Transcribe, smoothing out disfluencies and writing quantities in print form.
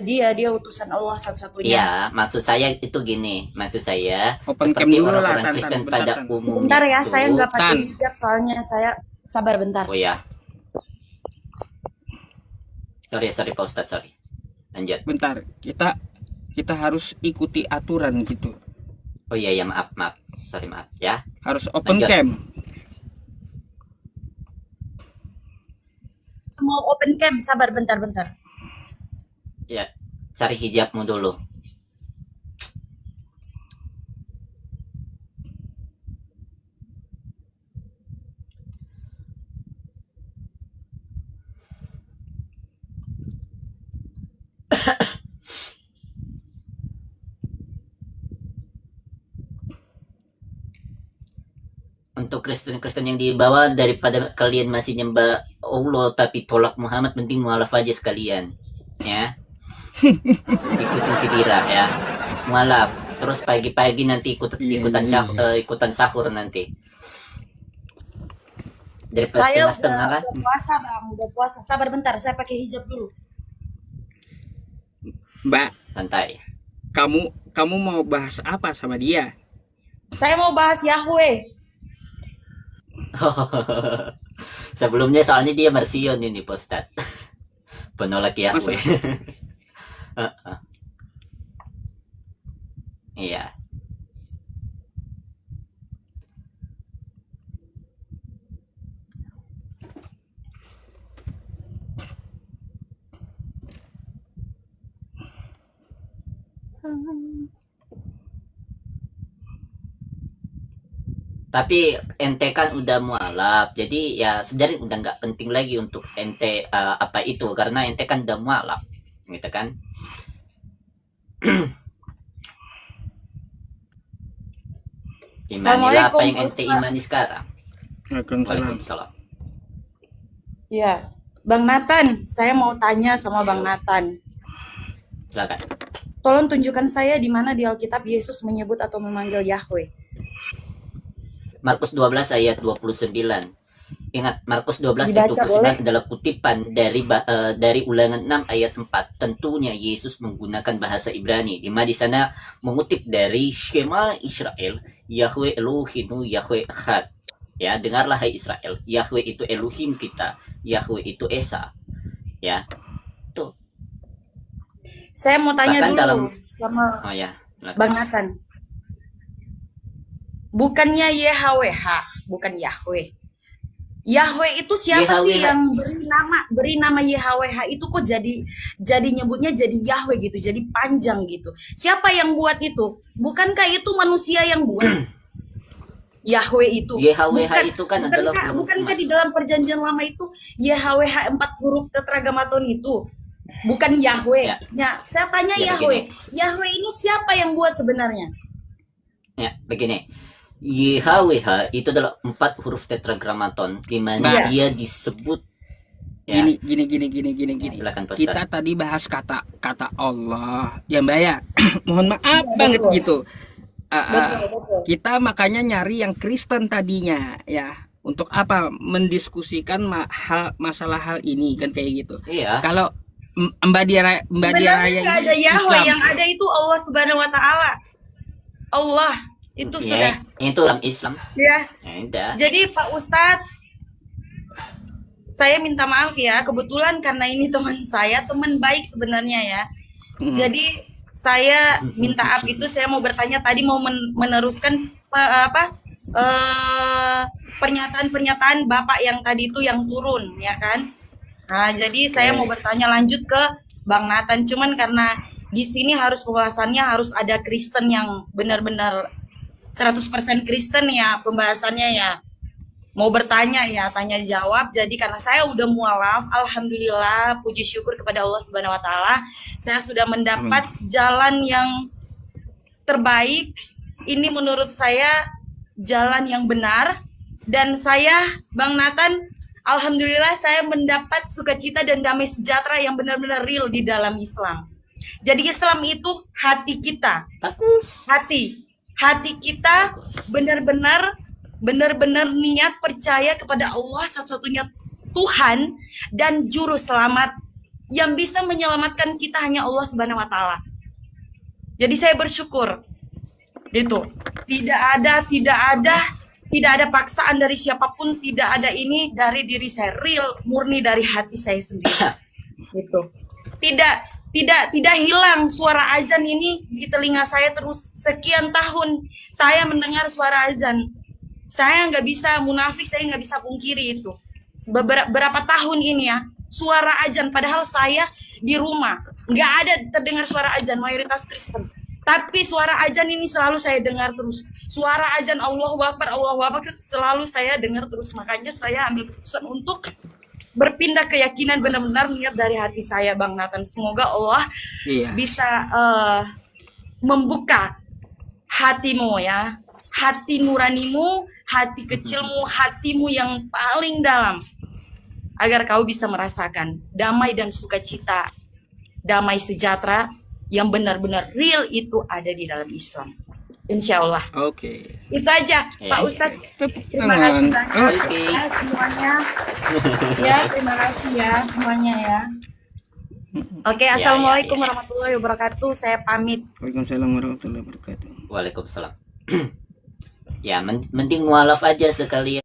Dia utusan Allah satu-satunya. Iya, maksud saya itu gini, maksud saya Open cam seperti dulu lah, orang-orang Tan, Kristen bentar, pada Tan. umumnya Bentar ya, itu. saya nggak pakai Tan. hijab soalnya saya sabar bentar. Oh ya, sorry Pak Ustadz, sorry. Lanjut. Bentar, kita harus ikuti aturan gitu. Oh iya ya, maaf, sorry maaf ya. Harus open Lanjut. cam. Mau open cam, sabar bentar. Ya, cari hijabmu dulu. Untuk Kristen-Kristen yang dibawa, daripada kalian masih nyembah Allah tapi tolak Muhammad, penting mualaf aja sekalian ya. Ikutin si Dira ya, mualaf. Terus pagi-pagi nanti ikutan sahur nanti. Daripada Saya setengah-setengah kan. udah puasa bang, udah puasa. Sabar bentar, saya pakai hijab dulu. Mbak, Santai. kamu mau bahas apa sama dia? Saya mau bahas Yahweh. Sebelumnya soalnya dia Marsion ini Pak Ustadz. Penolak Yahweh. Iya. Tapi ente kan udah mualaf, jadi ya sebenarnya udah nggak penting lagi untuk ente apa itu, karena ente kan udah mualaf, gitu kan? Imanilah apa yang ente imani sekarang. Waalaikumsalam. Ya, Bang Nathan, saya mau tanya sama Bang Nathan. Silakan. Tolong tunjukkan saya di mana di Alkitab Yesus menyebut atau memanggil Yahweh. Markus 12 ayat 29. Ingat, Markus 12 ayat Dibaca 29 boleh? adalah kutipan dari Ulangan 6 ayat 4. Tentunya Yesus menggunakan bahasa Ibrani, di mana di sana mengutip dari Shema Israel, Yahweh Elohinu Yahweh Echad. Ya, dengarlah hai Israel, Yahweh itu Elohim kita, Yahweh itu Esa. Ya. Tuh. Saya mau tanya Bahkan dulu sama Oh ya, Bang Nathan. Bukannya YHWH, bukan Yahweh. Yahweh itu siapa sih YHWH. yang beri nama YHWH itu kok jadi nyebutnya jadi Yahweh gitu, jadi panjang gitu. Siapa yang buat itu? Bukankah itu manusia yang buat? Yahweh itu. YHWH itu kan adalah huruf Bukankah di dalam perjanjian lama itu YHWH 4 huruf tetragamaton itu? Bukan Yahweh. Ya. Saya tanya Ya, Yahweh. Yahweh ini siapa yang buat sebenarnya? Ya, begini. YHWH itu adalah 4 huruf tetragrammaton, di mana dia disebut ya. Gini. Silakan Pak Kita Ustadz. tadi bahas kata Allah, ya Mbak ya. Mohon maaf Ya, banget betul. gitu. Betul. Kita makanya nyari yang Kristen tadinya, ya. Untuk apa mendiskusikan masalah hal ini kan kayak gitu. Iya. Kalau Mbak Dia Raya Sebenarnya nggak ada ini Yahweh, Islam. yang ada itu Allah Subhanahu Wa Taala. Allah itu sudah. Itu dalam Islam. Ya. Udah. Jadi Pak Ustadz, saya minta maaf ya, kebetulan karena ini teman saya, teman baik sebenarnya ya. Jadi saya minta maaf itu, saya mau bertanya tadi, mau meneruskan pernyataan Bapak yang tadi itu yang turun ya kan. Nah, jadi saya mau bertanya lanjut ke Bang Nathan, cuman karena di sini harus pembahasannya harus ada Kristen yang benar-benar 100% Kristen ya pembahasannya ya. Mau bertanya ya, tanya jawab. Jadi karena saya udah mualaf, alhamdulillah, puji syukur kepada Allah Subhanahu Wa Taala, saya sudah mendapat jalan yang terbaik. Ini menurut saya jalan yang benar, dan saya, Bang Nathan, alhamdulillah saya mendapat sukacita dan damai sejahtera yang benar-benar real di dalam Islam. Jadi Islam itu hati kita, Bagus. hati kita benar-benar niat percaya kepada Allah satu-satunya Tuhan dan juru selamat yang bisa menyelamatkan kita hanya Allah Subhanahu wa taala. Jadi saya bersyukur. Gitu. Tidak ada paksaan dari siapapun, tidak ada ini dari diri saya, real, murni dari hati saya sendiri. Gitu. Tidak hilang suara azan ini di telinga saya terus sekian tahun. Saya mendengar suara azan. Saya nggak bisa munafik, saya nggak bisa pungkiri itu. Beberapa tahun ini ya, suara azan. Padahal saya di rumah nggak ada terdengar suara azan, mayoritas Kristen. Tapi suara azan ini selalu saya dengar terus. Suara azan Allahu Akbar selalu saya dengar terus. Makanya saya ambil keputusan untuk berpindah keyakinan benar-benar niat dari hati saya, Bang Nathan. Semoga Allah Iya. bisa membuka hatimu ya. Hati nuranimu, hati kecilmu, hatimu yang paling dalam. Agar kau bisa merasakan damai dan sukacita, damai sejahtera yang benar-benar real itu ada di dalam Islam. Insya Allah. Oke. Itu aja, Ya, Pak Ustadz. Tepuk Terima kasih tangan. banyak Oke. ya semuanya. Ya, terima kasih ya semuanya ya. Oke, assalamualaikum ya. warahmatullahi wabarakatuh. Saya pamit. Waalaikumsalam warahmatullahi wabarakatuh. Waalaikumsalam. Ya, mending mualaf aja sekalian.